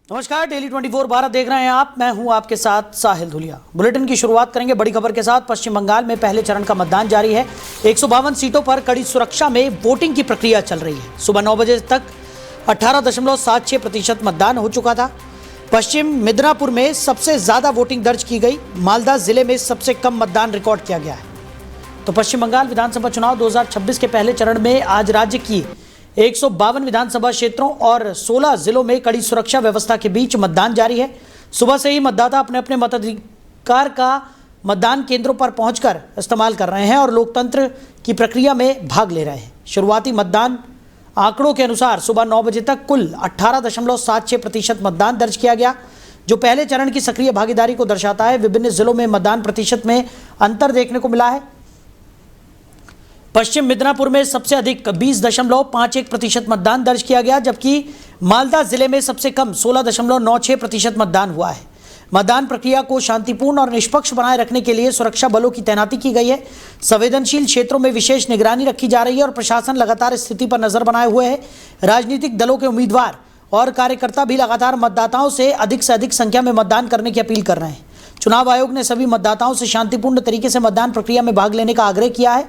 नमस्कार, डेली 24 भारत देख रहे हैं आप। मैं हूं आपके साथ साहिल धुलिया। बुलेटिन की शुरुआत करेंगे बड़ी खबर के साथ। पश्चिम बंगाल में पहले चरण का मतदान जारी है। 152 सीटों पर कड़ी सुरक्षा में वोटिंग की प्रक्रिया चल रही है। सुबह 9 बजे तक 18.76% मतदान हो चुका था। पश्चिम मिदनापुर में सबसे ज्यादा वोटिंग दर्ज की गई। मालदा जिले में सबसे कम मतदान रिकॉर्ड किया गया है। तो पश्चिम बंगाल विधानसभा चुनाव 2026 के पहले चरण में आज राज्य की 152 विधानसभा क्षेत्रों और 16 जिलों में कड़ी सुरक्षा व्यवस्था के बीच मतदान जारी है। सुबह से ही मतदाता अपने अपने मताधिकार का मतदान केंद्रों पर पहुंचकर इस्तेमाल कर रहे हैं और लोकतंत्र की प्रक्रिया में भाग ले रहे हैं। शुरुआती मतदान आंकड़ों के अनुसार सुबह 9 बजे तक कुल 18.76% मतदान दर्ज किया गया, जो पहले चरण की सक्रिय भागीदारी को दर्शाता है। विभिन्न जिलों में मतदान प्रतिशत में अंतर देखने को मिला है। पश्चिम मिदनापुर में सबसे अधिक 20.51% मतदान दर्ज किया गया, जबकि मालदा जिले में सबसे कम 16.96% मतदान हुआ है। मतदान प्रक्रिया को शांतिपूर्ण और निष्पक्ष बनाए रखने के लिए सुरक्षा बलों की तैनाती की गई है। संवेदनशील क्षेत्रों में विशेष निगरानी रखी जा रही है और प्रशासन लगातार स्थिति पर नजर बनाए हुए है। राजनीतिक दलों के उम्मीदवार और कार्यकर्ता भी लगातार मतदाताओं से अधिक संख्या में मतदान करने की अपील कर रहे हैं। चुनाव आयोग ने सभी मतदाताओं से शांतिपूर्ण तरीके से मतदान प्रक्रिया में भाग लेने का आग्रह किया है।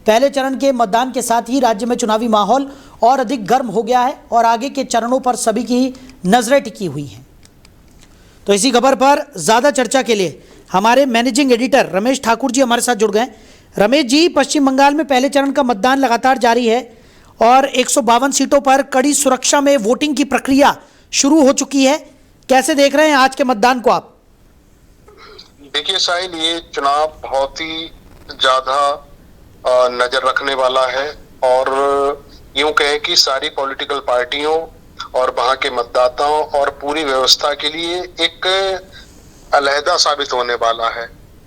पहले चरण के मतदान के साथ ही राज्य में चुनावी माहौल और अधिक गर्म हो गया है और आगे के चरणों पर सभी की नजरें टिकी हुई हैं। तो इसी खबर पर ज्यादा चर्चा के लिए हमारे मैनेजिंग एडिटर रमेश ठाकुर जी हमारे साथ जुड़ गए। रमेश जी, पश्चिम बंगाल में पहले चरण का मतदान लगातार जारी है और 152 सीटों पर कड़ी सुरक्षा में वोटिंग की प्रक्रिया शुरू हो चुकी है। कैसे देख रहे हैं आज के मतदान को आप? देखिए साहिल, ये चुनाव बहुत ही ज्यादा नजर रखने वाला है और यूं कहें कि सारी पॉलिटिकल पार्टियों और वहां के मतदाताओं और पूरी व्यवस्था के लिए एक अलहदा साबित होने वाला है,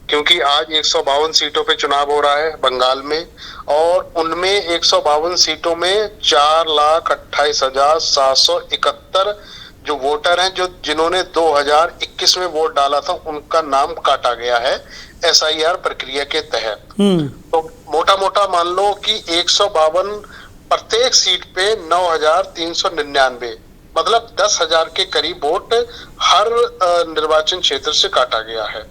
क्योंकि आज 152 सीटों पे चुनाव हो रहा है बंगाल में और उनमें 152 सीटों में 4,28,771 जो वोटर हैं, जिन्होंने 2021 में वोट डाला था, उनका नाम काटा गया है SIR प्रक्रिया के तहत। तो मोटा मोटा मान लो कि 152 प्रत्येक सीट पे 9,399 मतलब 10,000 के करीब वोट हर निर्वाचन क्षेत्र से काटा गया है।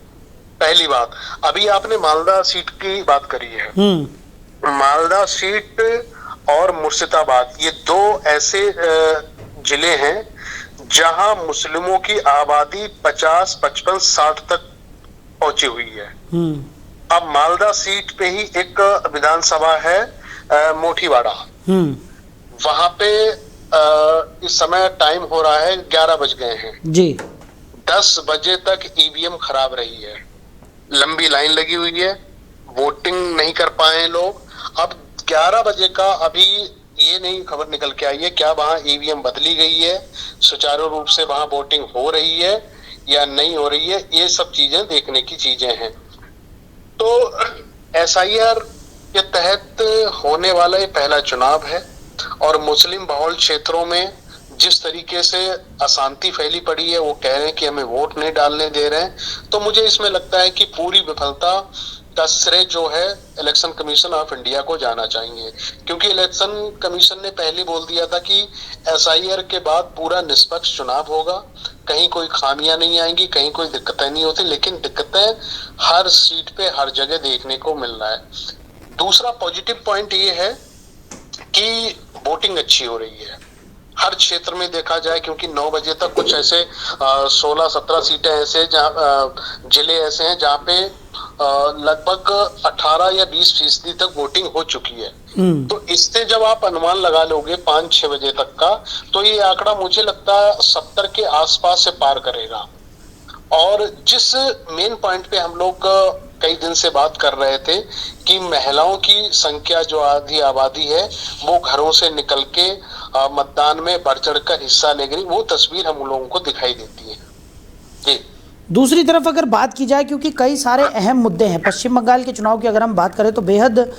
पहली बात, अभी आपने मालदा सीट की बात करी है। मालदा सीट और मुर्शिदाबाद, ये दो ऐसे जिले हैं जहां मुस्लिमों की आबादी 50, 55, 60 तक पहुंची हुई है। अब मालदा सीट पे ही एक विधानसभा है मोठीवाड़ा। वहां पे इस समय टाइम हो रहा है 11 बज गए हैं जी। 10 बजे तक EVM खराब रही है, लंबी लाइन लगी हुई है, वोटिंग नहीं कर पाए लोग। अब 11 बजे का अभी ये नहीं खबर निकल के आई है क्या वहां EVM बदली गई है, सुचारू रूप से वहां वोटिंग हो रही है या नहीं हो रही है। ये सब चीजें देखने की चीजें हैं। तो SIR के तहत होने वाला ये पहला चुनाव है और मुस्लिम बहुल क्षेत्रों में जिस तरीके से अशांति फैली पड़ी है, वो कह रहे हैं कि हमें वोट नहीं डालने दे रहे हैं। तो मुझे इसमें लगता है कि पूरी विफलता का श्रेय जो है इलेक्शन कमीशन ऑफ इंडिया को जाना चाहिए, क्योंकि इलेक्शन कमीशन ने पहले बोल दिया था कि SIR के बाद पूरा निष्पक्ष चुनाव होगा, कहीं कोई खामियां नहीं आएंगी, कहीं कोई दिक्कतें नहीं होती। लेकिन दिक्कतें हर सीट पे हर जगह देखने को मिल रहा है। दूसरा पॉजिटिव पॉइंट ये है कि वोटिंग अच्छी हो रही है हर क्षेत्र में देखा जाए, क्योंकि 9 बजे तक कुछ ऐसे 16-17 सीटें ऐसे जिले ऐसे हैं जहाँ पे लगभग 18 या 20% तक वोटिंग हो चुकी है। तो इससे जब आप अनुमान लगा लोगे 5-6 बजे तक का, तो ये आंकड़ा मुझे लगता है 70 के आसपास से पार करेगा। और जिस मेन पॉइंट पे हम लोग कई दिन से बात कर रहे थे कि महिलाओं की संख्या जो आधी आबादी है वो घरों से निकल के मतदान में बढ़ चढ़कर हिस्सा ले गई, वो तस्वीर हम लोगों को दिखाई देती है जी। दूसरी तरफ अगर बात की जाए, क्योंकि कई सारे अहम मुद्दे हैं पश्चिम बंगाल के चुनाव की, अगर हम बात करें तो बेहद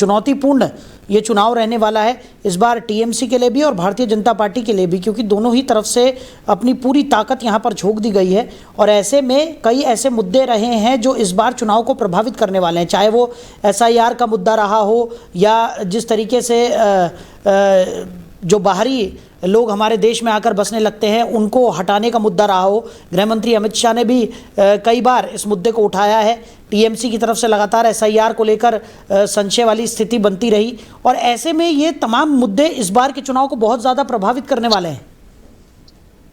चुनौतीपूर्ण ये चुनाव रहने वाला है इस बार TMC के लिए भी और भारतीय जनता पार्टी के लिए भी, क्योंकि दोनों ही तरफ से अपनी पूरी ताकत यहाँ पर झोंक दी गई है। और ऐसे में कई ऐसे मुद्दे रहे हैं जो इस बार चुनाव को प्रभावित करने वाले हैं, चाहे वो SIR का मुद्दा रहा हो या जिस तरीके से जो बाहरी लोग हमारे देश में आकर बसने लगते हैं उनको हटाने का मुद्दा रहा हो। गृह मंत्री अमित शाह ने भी कई बार इस मुद्दे को उठाया है। टीएमसी की तरफ से लगातार एसआईआर को लेकर संशय वाली स्थिति बनती रही और ऐसे में ये तमाम मुद्दे इस बार के चुनाव को बहुत ज़्यादा प्रभावित करने वाले हैं।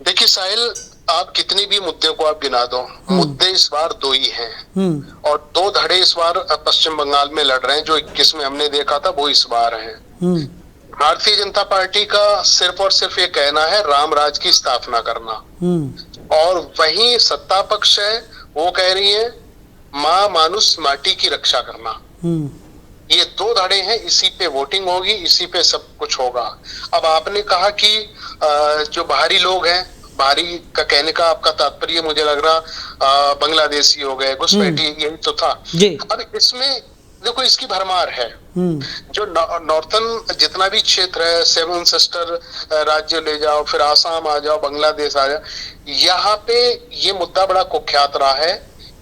देखिए साहिल, आप कितने भी मुद्दे को आप गिना दो, मुद्दे इस बार दो ही हैं और दो धड़े इस बार पश्चिम बंगाल में लड़ रहे हैं। जो 21 में हमने देखा था वो इस बार है। भारतीय जनता पार्टी का सिर्फ और सिर्फ ये कहना है राम राज की स्थापना करना, और वहीं सत्ता पक्ष है वो कह रही है माँ मानुष माटी की रक्षा करना। ये दो धड़े हैं, इसी पे वोटिंग होगी, इसी पे सब कुछ होगा। अब आपने कहा कि जो बाहरी लोग हैं, बाहरी का कहने का आपका तात्पर्य मुझे लग रहा बांग्लादेशी हो गए, घुसपैठी, यही तो था जी। अब इसमें देखो इसकी भरमार है। जो नॉर्थन जितना भी क्षेत्र है, 7 सिस्टर राज्य ले जाओ, फिर आसाम आ जाओ, बांग्लादेश आ जाओ, यहाँ पे ये मुद्दा बड़ा कुख्यात रहा है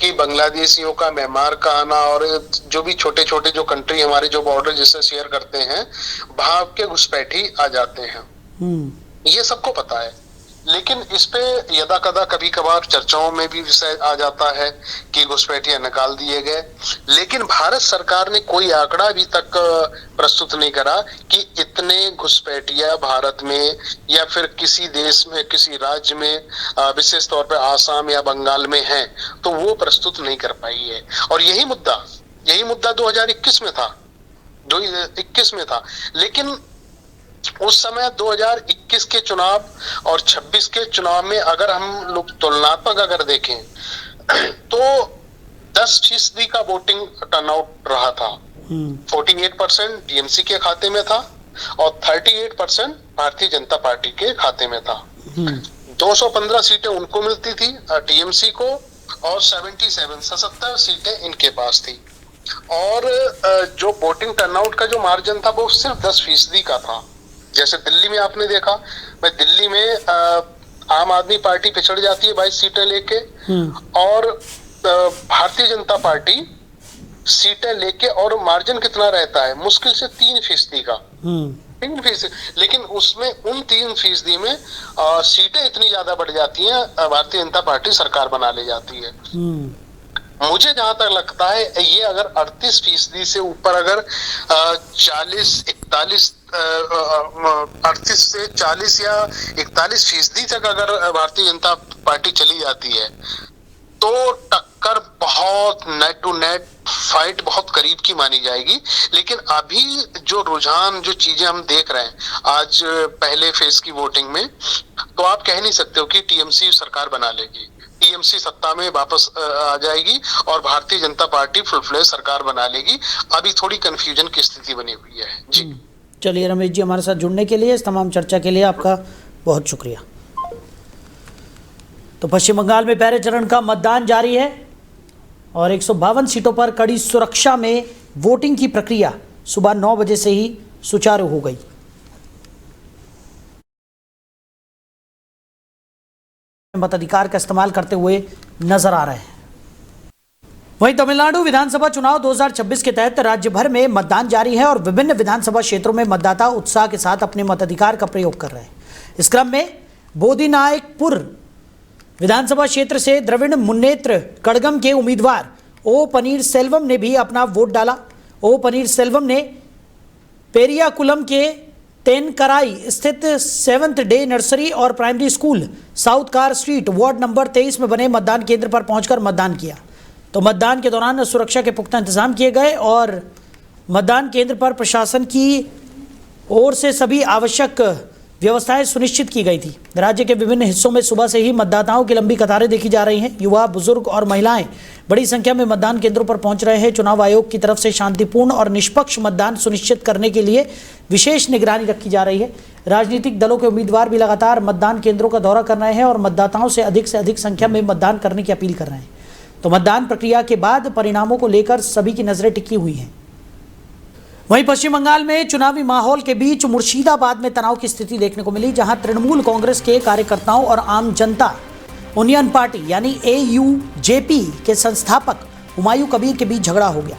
कि बांग्लादेशियों का, म्यांमार का आना और जो भी छोटे छोटे जो कंट्री हमारे जो बॉर्डर जिससे शेयर करते हैं, वहां के घुसपैठी आ जाते हैं। ये सबको पता है, लेकिन इस पे यदा कदा कभी कभार चर्चाओं में भी विषय आ जाता है कि घुसपैठियां निकाल दिए गए, लेकिन भारत सरकार ने कोई आंकड़ा अभी तक प्रस्तुत नहीं करा कि इतने घुसपैठियां भारत में या फिर किसी देश में, किसी राज्य में, विशेष तौर पर आसाम या बंगाल में हैं, तो वो प्रस्तुत नहीं कर पाई है। और यही मुद्दा 2021 में था, 2021 में था, लेकिन उस समय 2021 के चुनाव और 26 के चुनाव में अगर हम लोग तुलनात्मक अगर देखें तो 10% का वोटिंग टर्नआउट रहा था। 48% टीएमसी के खाते में था और 38% भारतीय जनता पार्टी के खाते में था। 215 सीटें उनको मिलती थी टीएमसी को और 77 सीटें इनके पास थी। और जो वोटिंग टर्नआउट का जो मार्जिन था वो सिर्फ 10% का था। जैसे दिल्ली में आपने देखा, भाई दिल्ली में आम आदमी पार्टी पिछड़ जाती है 22 सीटें लेके और भारतीय जनता पार्टी सीटें लेके, और मार्जिन कितना रहता है, मुश्किल से 3% का, 3%। लेकिन उसमें उन 3% में सीटें इतनी ज्यादा बढ़ जाती हैं, भारतीय जनता पार्टी सरकार बना ले जाती है। मुझे जहां तक लगता है ये अगर 38% से ऊपर अगर 38 से 40 या 41% तक अगर भारतीय जनता पार्टी चली जाती है तो टक्कर बहुत नेट टू नेट फाइट बहुत करीब की मानी जाएगी। लेकिन अभी जो रुझान, जो चीजें हम देख रहे हैं आज पहले फेज की वोटिंग में, तो आप कह नहीं सकते हो कि टीएमसी सरकार बना लेगी, टीएमसी सत्ता में वापस आ जाएगी और Bharatiya Janata party full fledge सरकार बना लेगी। अभी थोड़ी कंफ्यूजन की स्थिति बनी हुई है जी। चलिए रमेश जी, हमारे साथ जुड़ने के लिए, इस तमाम चर्चा के लिए आपका बहुत शुक्रिया। तो पश्चिम बंगाल में पहले चरण का मतदान जारी है और 152 सीटों पर कड़ी सुरक्षा में वोटिंग की प्रक्रिया सुबह 9 बजे से ही सुचारू हो गई। मताधिकार का इस्तेमाल करते हुए नजर आ रहे हैं। वहीं तमिलनाडु विधानसभा चुनाव 2026 के तहत राज्य भर में मतदान जारी है और विभिन्न विधानसभा क्षेत्रों में मतदाता उत्साह के साथ अपने मताधिकार का प्रयोग कर रहे हैं। इस क्रम में बोदिनायकपुर विधानसभा क्षेत्र से द्रविड़ मुन्नेत्र कड़गम के उम्मीदवार ओ पनीरसेल्वम ने भी अपना वोट डाला। ओ पनीरसेल्वम ने पेरियाकुलम के तेनकराई स्थित 7th डे नर्सरी और primary school south car street ward number 23 में बने मतदान केंद्र पर पहुंचकर मतदान किया। तो मतदान के दौरान सुरक्षा के पुख्ता इंतजाम किए गए और मतदान केंद्र पर प्रशासन की ओर से सभी आवश्यक व्यवस्थाएं सुनिश्चित की गई थी। राज्य के विभिन्न हिस्सों में सुबह से ही मतदाताओं की लंबी कतारें देखी जा रही हैं। युवा, बुजुर्ग और महिलाएं बड़ी संख्या में मतदान केंद्रों पर पहुंच रहे हैं। चुनाव आयोग की तरफ से शांतिपूर्ण और निष्पक्ष मतदान सुनिश्चित करने के लिए विशेष निगरानी रखी जा रही है। राजनीतिक दलों के उम्मीदवार भी लगातार मतदान केंद्रों का दौरा कर रहे हैं और मतदाताओं से अधिक संख्या में मतदान करने की अपील कर रहे हैं। तो मतदान प्रक्रिया के बाद परिणामों को लेकर सभी की नजरें टिकी हुई हैं। वहीं पश्चिम बंगाल में चुनावी माहौल के बीच मुर्शिदाबाद में तनाव की स्थिति देखने को मिली, जहां तृणमूल कांग्रेस के कार्यकर्ताओं और आम जनता यूनियन पार्टी यानी AUJP के संस्थापक हुमायूं कबीर के बीच झगड़ा हो गया।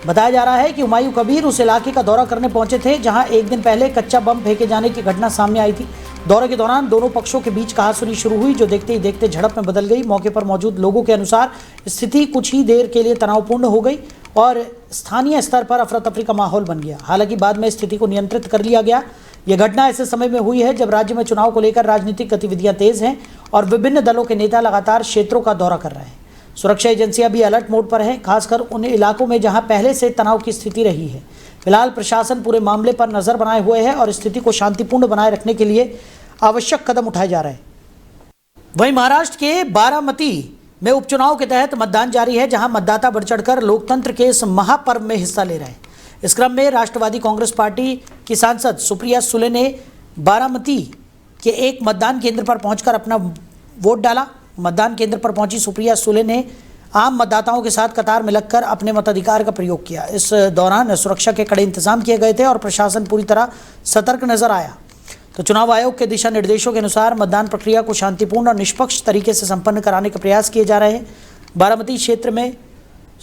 बताया जा रहा है कि हुमायूं कबीर उस इलाके का दौरा करने पहुंचे थे जहां एक दिन पहले कच्चा बम फेंके जाने की घटना सामने आई थी। दौरे के दौरान दोनों पक्षों के बीच कहासुनी शुरू हुई, जो देखते ही देखते झड़प में बदल गई। मौके पर मौजूद लोगों के अनुसार स्थिति कुछ ही देर के लिए तनावपूर्ण हो गई और स्थानीय स्तर पर अफरा तफरी का माहौल बन गया। हालांकि बाद में स्थिति को नियंत्रित कर लिया गया। यह घटना ऐसे समय में हुई है जब राज्य में चुनाव को लेकर राजनीतिक गतिविधियां तेज हैं और विभिन्न दलों के नेता लगातार क्षेत्रों का दौरा कर रहे हैं। सुरक्षा एजेंसियां भी अलर्ट मोड पर हैं, खासकर उन इलाकों में जहां पहले से तनाव की स्थिति रही है। फिलहाल प्रशासन पूरे मामले पर नजर बनाए हुए है और स्थिति को शांतिपूर्ण बनाए रखने के लिए आवश्यक कदम उठाए जा रहे हैं। वहीं महाराष्ट्र के बारामती में उपचुनाव के तहत मतदान जारी है, जहां मतदाता बढ़ चढ़कर लोकतंत्र के इस महापर्व में हिस्सा ले रहे हैं। इस क्रम में राष्ट्रवादी कांग्रेस पार्टी की सांसद सुप्रिया सुले ने बारामती के एक मतदान केंद्र पर पहुंचकर अपना वोट डाला। मतदान केंद्र पर पहुंची सुप्रिया सुले ने आम मतदाताओं के साथ कतार में लगकर अपने मताधिकार का प्रयोग किया। इस दौरान सुरक्षा के कड़े इंतजाम किए गए थे और प्रशासन पूरी तरह सतर्क नजर आया। तो चुनाव आयोग के दिशा निर्देशों के अनुसार मतदान प्रक्रिया को शांतिपूर्ण और निष्पक्ष तरीके से संपन्न कराने के प्रयास किए जा रहे हैं। बारामती क्षेत्र में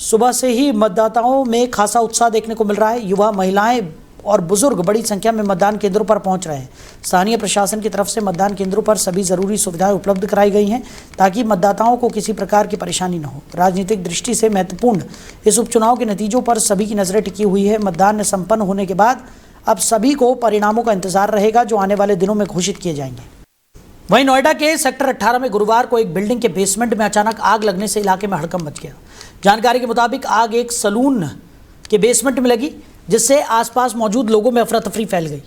सुबह से ही मतदाताओं में खासा उत्साह देखने को मिल रहा है। युवा, महिलाएं और बुजुर्ग बड़ी संख्या में मतदान केंद्रों पर पहुंच रहे हैं। स्थानीय प्रशासन की तरफ से मतदान केंद्रों पर सभी जरूरी सुविधाएं उपलब्ध कराई गई हैं ताकि मतदाताओं को किसी प्रकार की परेशानी न हो। राजनीतिक दृष्टि से महत्वपूर्ण इस उपचुनाव के नतीजों पर सभी की नजरें टिकी हुई है। मतदान संपन्न होने के बाद अब सभी को परिणामों का इंतजार रहेगा, जो आने वाले दिनों में घोषित किए जाएंगे। वहीं नोएडा के सेक्टर 18 में गुरुवार को एक बिल्डिंग के बेसमेंट में अचानक आग लगने से इलाके में हड़कंप मच गया। जानकारी के मुताबिक आग एक सलून के बेसमेंट में लगी, जिससे आसपास मौजूद लोगों में अफरा तफरी फैल गई।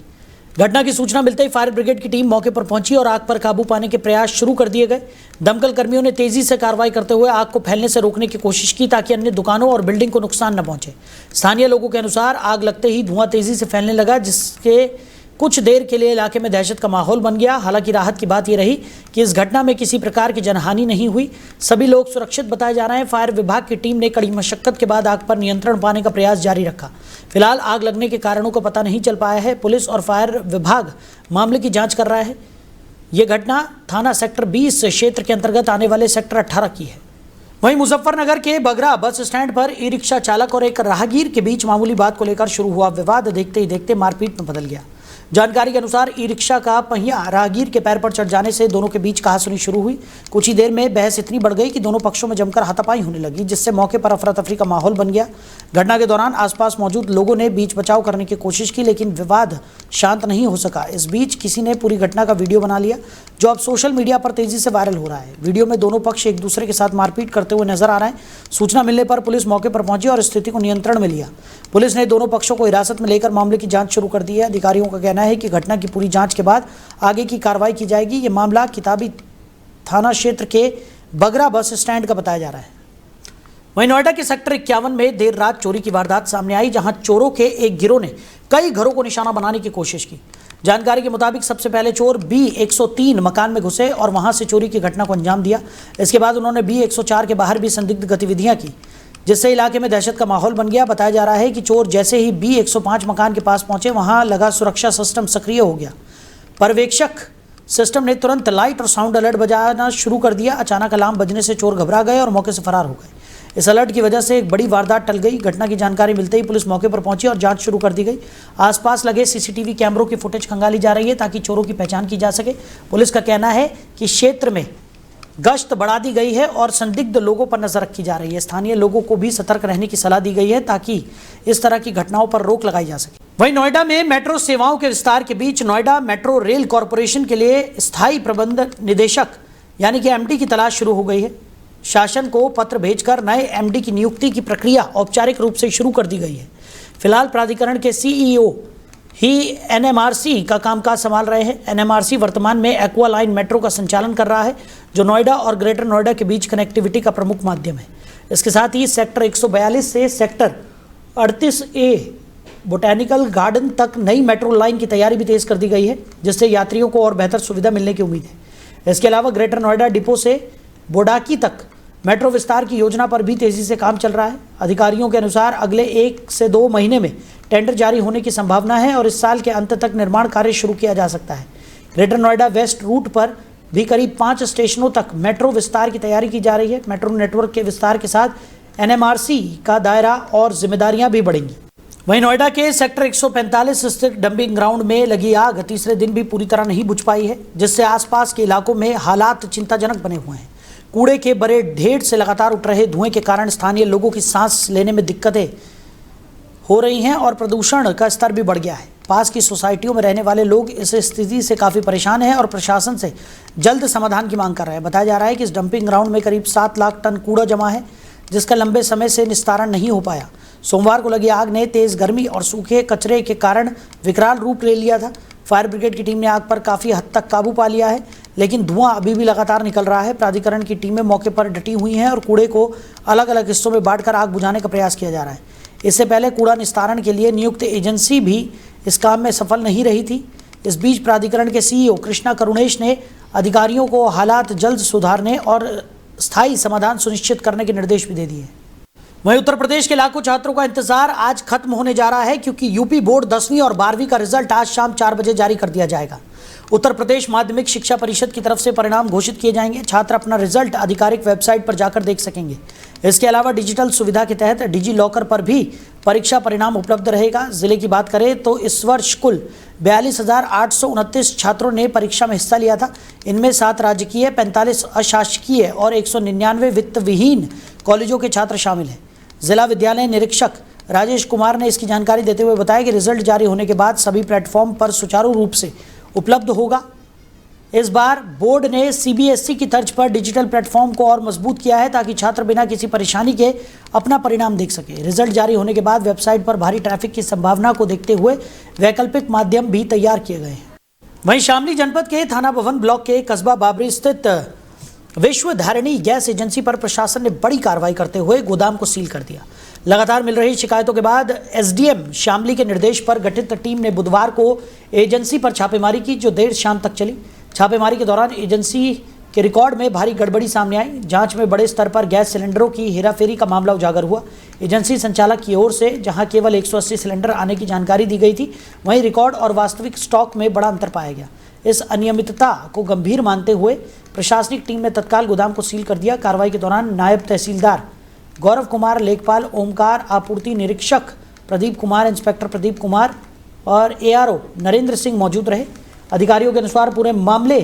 घटना की सूचना मिलते ही फायर ब्रिगेड की टीम मौके पर पहुंची और आग पर काबू पाने के प्रयास शुरू कर दिए गए। दमकल कर्मियों ने तेजी से कार्रवाई करते हुए आग को फैलने से रोकने की कोशिश की ताकि अन्य दुकानों और बिल्डिंग को नुकसान न पहुंचे। स्थानीय लोगों के अनुसार आग लगते ही धुआं तेजी से फैलने लगा, जिसके कुछ देर के लिए इलाके में दहशत का माहौल बन गया। हालांकि राहत की बात यह रही कि इस घटना में किसी प्रकार की जनहानि नहीं हुई। सभी लोग सुरक्षित बताए जा रहे हैं। फायर विभाग की टीम ने कड़ी मशक्कत के बाद आग पर नियंत्रण पाने का प्रयास जारी रखा। फिलहाल आग लगने के कारणों का पता नहीं चल पाया है। पुलिस और फायर विभाग मामले की जांच कर रहा है। यह घटना थाना सेक्टर 20 क्षेत्र के अंतर्गत आने वाले सेक्टर 18 की है। वहीं मुजफ्फरनगर के बगरा बस स्टैंड पर ई रिक्शा चालक और एक राहगीर के बीच मामूली बात को लेकर शुरू हुआ विवाद देखते ही देखते मारपीट में बदल गया। जानकारी के अनुसार ई रिक्शा का पहिया राहगीर के पैर पर चढ़ जाने से दोनों के बीच कहासुनी शुरू हुई। कुछ ही देर में बहस इतनी बढ़ गई कि दोनों पक्षों में जमकर हाथापाई होने लगी, जिससे मौके पर अफरा तफरी का माहौल बन गया। घटना के दौरान आसपास मौजूद लोगों ने बीच बचाव करने की कोशिश की, लेकिन विवाद शांत नहीं हो सका। इस बीच किसी ने पूरी घटना का वीडियो बना लिया, जो अब सोशल मीडिया पर तेजी से वायरल हो रहा है। वीडियो में दोनों पक्ष एक दूसरे के साथ मारपीट करते हुए नजर आ रहे हैं। सूचना मिलने पर पुलिस मौके पर पहुंची और स्थिति को नियंत्रण में लिया। पुलिस ने दोनों पक्षों को हिरासत में लेकर मामले की जांच शुरू कर दी है। अधिकारियों का कहना है कि घटना की पूरी जांच के बाद आगे की कार्रवाई की जाएगी। ये मामला किताबी थाना क्षेत्र के बगरा बस स्टैंड का बताया जा रहा है। वहीं नोएडा के सेक्टर 51 में देर रात चोरी की वारदात सामने आई, जहां चोरों के एक गिरोह ने कई घरों को निशाना बनाने की कोशिश की। जानकारी के मुताबिक सबसे पहले चोर B103 मकान में घुसे और वहां से चोरी की घटना को अंजाम दिया। इसके बाद उन्होंने B104 के बाहर भी संदिग्ध गतिविधियां की, जिससे इलाके में दहशत का माहौल बन गया। बताया जा रहा है कि चोर जैसे ही B105 मकान के पास पहुंचे, वहां लगा सुरक्षा सिस्टम सक्रिय हो गया। पर्यवेक्षक सिस्टम ने तुरंत लाइट और साउंड अलर्ट बजाना शुरू कर दिया। अचानक अलार्म बजने से चोर घबरा गए और मौके से फरार हो गए। इस अलर्ट की वजह से एक बड़ी वारदात टल गई। घटना की जानकारी मिलते ही पुलिस मौके पर पहुंची और जांच शुरू कर दी गई। आसपास लगे सीसीटीवी कैमरों की फुटेज खंगाली जा रही है ताकि चोरों की पहचान की जा सके। पुलिस का कहना है कि क्षेत्र में गश्त बढ़ा दी गई है और संदिग्ध लोगों पर नजर रखी जा रही है। स्थानीय लोगों को भी सतर्क रहने की सलाह दी गई है ताकि इस तरह की घटनाओं पर रोक लगाई जा सके। वहीं नोएडा में मेट्रो सेवाओं के विस्तार के बीच नोएडा मेट्रो रेल कॉरपोरेशन के लिए स्थायी प्रबंध निदेशक यानी कि MD की तलाश शुरू हो गई है। शासन को पत्र भेजकर नए MD की नियुक्ति की प्रक्रिया औपचारिक रूप से शुरू कर दी गई है। फिलहाल प्राधिकरण के CEO ही NMRC का कामकाज संभाल रहे हैं। NMRC वर्तमान में एक्वा लाइन मेट्रो का संचालन कर रहा है, जो नोएडा और ग्रेटर नोएडा के बीच कनेक्टिविटी का प्रमुख माध्यम है। इसके साथ ही सेक्टर 142 से सेक्टर 38A बोटैनिकल गार्डन तक नई मेट्रो लाइन की तैयारी भी तेज कर दी गई है, जिससे यात्रियों को और बेहतर सुविधा मिलने की उम्मीद है। इसके अलावा ग्रेटर नोएडा डिपो से बोडाकी तक मेट्रो विस्तार की योजना पर भी तेजी से काम चल रहा है। अधिकारियों के अनुसार अगले 1 से 2 महीने में टेंडर जारी होने की संभावना है और इस साल के अंत तक निर्माण कार्य शुरू किया जा सकता है। ग्रेटर नोएडा वेस्ट रूट पर भी करीब 5 स्टेशनों तक मेट्रो विस्तार की तैयारी की जा रही है। मेट्रो नेटवर्क के विस्तार के साथ एनएमआरसी का दायरा और जिम्मेदारियां भी बढ़ेंगी। वहीं नोएडा के सेक्टर 145 स्थित डंपिंग ग्राउंड में लगी आग तीसरे दिन भी पूरी तरह नहीं बुझ पाई है, जिससे आसपास के इलाकों में हालात चिंताजनक बने हुए हैं। कूड़े के बड़े ढेर से लगातार उठ रहे धुएं के कारण स्थानीय लोगों की सांस लेने में दिक्कतें हो रही हैं और प्रदूषण का स्तर भी बढ़ गया है। पास की सोसाइटियों में रहने वाले लोग इस स्थिति से काफ़ी परेशान हैं और प्रशासन से जल्द समाधान की मांग कर रहे हैं। बताया जा रहा है कि इस डंपिंग ग्राउंड में करीब 7 लाख टन कूड़ा जमा है, जिसका लंबे समय से निस्तारण नहीं हो पाया। सोमवार को लगी आग ने तेज़ गर्मी और सूखे कचरे के कारण विकराल रूप ले लिया था। फायर ब्रिगेड की टीम ने आग पर काफ़ी हद तक काबू पा लिया है, लेकिन धुआं अभी भी लगातार निकल रहा है। प्राधिकरण की टीमें मौके पर डटी हुई हैं और कूड़े को अलग अलग हिस्सों में बांटकर आग बुझाने का प्रयास किया जा रहा है। इससे पहले कूड़ा निस्तारण के लिए नियुक्त एजेंसी भी इस काम में सफल नहीं रही थी। इस बीच प्राधिकरण के सीईओ कृष्णा करुणेश ने अधिकारियों को हालात जल्द सुधारने और स्थायी समाधान सुनिश्चित करने के निर्देश भी दे दिए। वहीं उत्तर प्रदेश के लाखों छात्रों का इंतजार आज खत्म होने जा रहा है, क्योंकि यूपी बोर्ड 10वीं और 12वीं का रिजल्ट आज शाम 4 बजे जारी कर दिया जाएगा। उत्तर प्रदेश माध्यमिक शिक्षा परिषद की तरफ से परिणाम घोषित किए जाएंगे। छात्र अपना रिजल्ट आधिकारिक वेबसाइट पर जाकर देख सकेंगे। इसके अलावा डिजिटल सुविधा के तहत डिजी लॉकर पर भी परीक्षा परिणाम उपलब्ध रहेगा। जिले की बात करें तो इस वर्ष कुल 42,829 छात्रों ने परीक्षा में हिस्सा लिया था। इनमें 7 राजकीय, 45 अशासकीय और 199 वित्त विहीन कॉलेजों के छात्र शामिल हैं। जिला विद्यालय निरीक्षक राजेश कुमार ने इसकी जानकारी देते हुए बताया कि रिजल्ट जारी होने के बाद सभी प्लेटफॉर्म पर सुचारू रूप से उपलब्ध होगा। इस बार बोर्ड ने सीबीएसई की तर्ज पर डिजिटल प्लेटफॉर्म को और मजबूत किया है, ताकि छात्र बिना किसी परेशानी के अपना परिणाम देख सके। रिजल्ट जारी होने के बाद वेबसाइट पर भारी ट्रैफिक की संभावना को देखते हुए वैकल्पिक माध्यम भी तैयार किए गए हैं। वहीं शामली जनपद के थाना भवन ब्लॉक के कस्बा बाबरी स्थित विश्व धारिणी गैस एजेंसी पर प्रशासन ने बड़ी कार्रवाई करते हुए गोदाम को सील कर दिया। लगातार मिल रही शिकायतों के बाद एसडीएम शामली के निर्देश पर गठित टीम ने बुधवार को एजेंसी पर छापेमारी की, जो देर शाम तक चली। छापेमारी के दौरान एजेंसी के रिकॉर्ड में भारी गड़बड़ी सामने आई। जांच में बड़े स्तर पर गैस सिलेंडरों की हेराफेरी का मामला उजागर हुआ। एजेंसी संचालक की ओर से जहां केवल 180 सिलेंडर आने की जानकारी दी गई थी, वहीं रिकॉर्ड और वास्तविक स्टॉक में बड़ा अंतर पाया गया। इस अनियमितता को गंभीर मानते हुए प्रशासनिक टीम ने तत्काल गोदाम को सील कर दिया। कार्रवाई के दौरान नायब तहसीलदार गौरव कुमार, लेखपाल ओमकार, आपूर्ति निरीक्षक प्रदीप कुमार, इंस्पेक्टर प्रदीप कुमार और एआरओ नरेंद्र सिंह मौजूद रहे। अधिकारियों के अनुसार पूरे मामले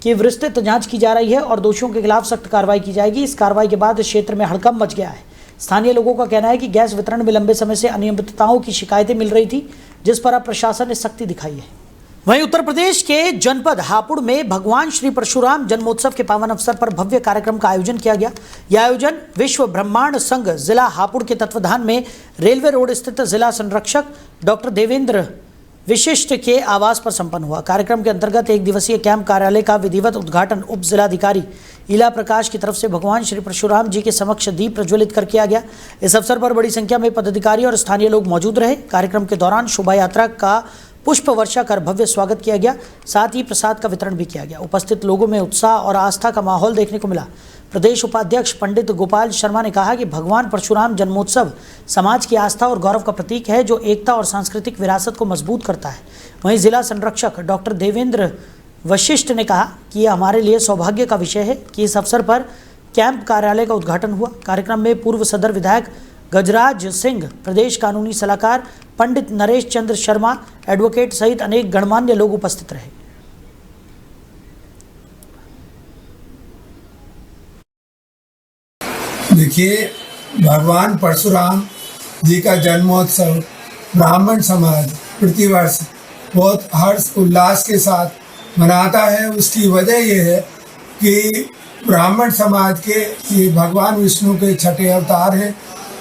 की विस्तृत जांच की जा रही है और दोषियों के खिलाफ सख्त कार्रवाई की जाएगी। इस कार्रवाई के बाद क्षेत्र में हड़कंप मच गया है। स्थानीय लोगों का कहना है कि गैस वितरण में लंबे समय से अनियमितताओं की शिकायतें मिल रही थी, जिस पर अब प्रशासन ने सख्ती दिखाई है। वहीं उत्तर प्रदेश के जनपद हापुड़ में भगवान श्री परशुराम जन्मोत्सव के पावन अवसर पर भव्य कार्यक्रम का आयोजन किया गया। यह आयोजन विश्व ब्रह्मांड संघ जिला हापुड़ के तत्वाधान में रेलवे रोड स्थित जिला संरक्षक डॉक्टर देवेंद्र विशिष्ट के आवास पर संपन्न हुआ। कार्यक्रम के अंतर्गत 1 दिवसीय कैंप कार्यालय का विधिवत उद्घाटन उप जिलाधिकारी इला प्रकाश की तरफ से भगवान श्री परशुराम जी के समक्ष दीप प्रज्वलित कर किया गया। इस अवसर पर बड़ी संख्या में पदाधिकारी और स्थानीय लोग मौजूद रहे। कार्यक्रम के दौरान शोभा यात्रा का पुष्प वर्षा कर भव्य स्वागत किया गया, साथ ही प्रसाद का वितरण भी किया गया। उपस्थित लोगों में उत्साह और आस्था का माहौल देखने को मिला। प्रदेश उपाध्यक्ष पंडित गोपाल शर्मा ने कहा कि भगवान परशुराम जन्मोत्सव समाज की आस्था और गौरव का प्रतीक है, जो एकता और सांस्कृतिक विरासत को मजबूत करता है। वहीं जिला संरक्षक डॉक्टर देवेंद्र वशिष्ठ ने कहा कि यह हमारे लिए सौभाग्य का विषय है कि इस अवसर पर कैंप कार्यालय का उद्घाटन हुआ। कार्यक्रम में पूर्व सदर विधायक गजराज सिंह, प्रदेश कानूनी सलाहकार पंडित नरेश चंद्र शर्मा, एडवोकेट सहित अनेक गणमान्य लोग उपस्थित रहे। देखिए, भगवान परशुराम जी का जन्मोत्सव ब्राह्मण समाज प्रतिवर्ष बहुत हर्ष उल्लास के साथ मनाता है। उसकी वजह यह है कि ब्राह्मण समाज के ये भगवान विष्णु के छठे अवतार हैं।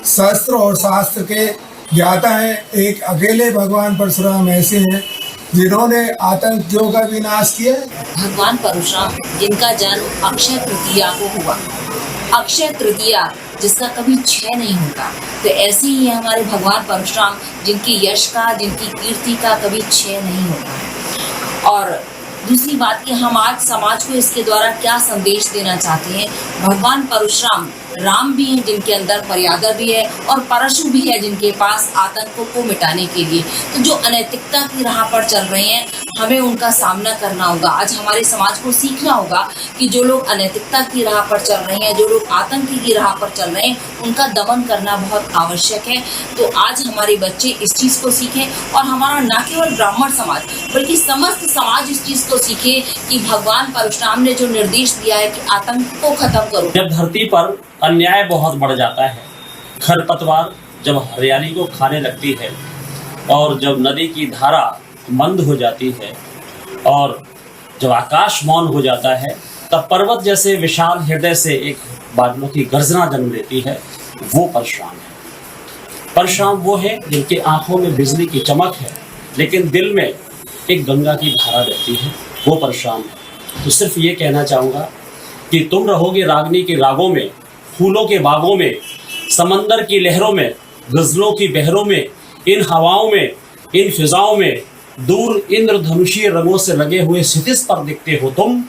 शस्त्र और शास्त्र के ज्ञाता हैं। एक अकेले भगवान परशुराम ऐसे हैं जिन्होंने आतंकियों का विनाश किया। भगवान परशुराम जिनका जन्म अक्षय तृतीया को हुआ, अक्षय तृतीया जिसका कभी क्षय नहीं होता, तो ऐसे ही हमारे भगवान परशुराम जिनकी यश का, जिनकी कीर्ति का कभी क्षय नहीं होता। और दूसरी बात कि हम आज समाज को इसके द्वारा क्या संदेश देना चाहते हैं। भगवान परशुराम राम भी हैं जिनके अंदर मर्यादा भी है और परशु भी है जिनके पास आतंकों को मिटाने के लिए। तो जो अनैतिकता की राह पर चल रहे हैं हमें उनका सामना करना होगा। आज हमारे समाज को सीखना होगा कि जो लोग अनैतिकता की राह पर चल रहे हैं, जो लोग आतंकी की राह पर चल रहे हैं, उनका दमन करना बहुत आवश्यक है। तो आज हमारे बच्चे इस चीज़ को सीखें और हमारा न केवल ब्राह्मण समाज बल्कि समस्त समाज इस चीज़ को सीखे कि भगवान परशुराम ने जो निर्देश दिया है कि आतंक को खत्म करो। जब धरती पर अन्याय बहुत बढ़ जाता है, खरपतवार जब हरियाली को खाने लगती है और जब नदी की धारा मंद हो जाती है और जब आकाश मौन हो जाता है, तब पर्वत जैसे विशाल हृदय से एक बादलों की गर्जना जन्म लेती है। वो परशुराम है। परशुराम वो है जिनके आंखों में बिजली की चमक है लेकिन दिल में एक गंगा की धारा रहती है। वो परशुराम है। तो सिर्फ ये कहना चाहूँगा कि तुम रहोगे रागनी के रागों में, फूलों के बागों में, समंदर की लहरों में, गजलों की बहरों में, इन हवाओं में, इन फिजाओं में, दूर इंद्रधनुषीय रंगों से लगे हुए क्षितिज पर दिखते हो तुम,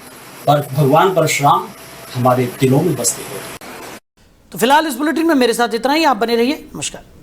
पर भगवान परशुराम हमारे दिलों में बसते हो। तो फिलहाल इस बुलेटिन में मेरे साथ इतना ही। आप बने रहिए। नमस्कार।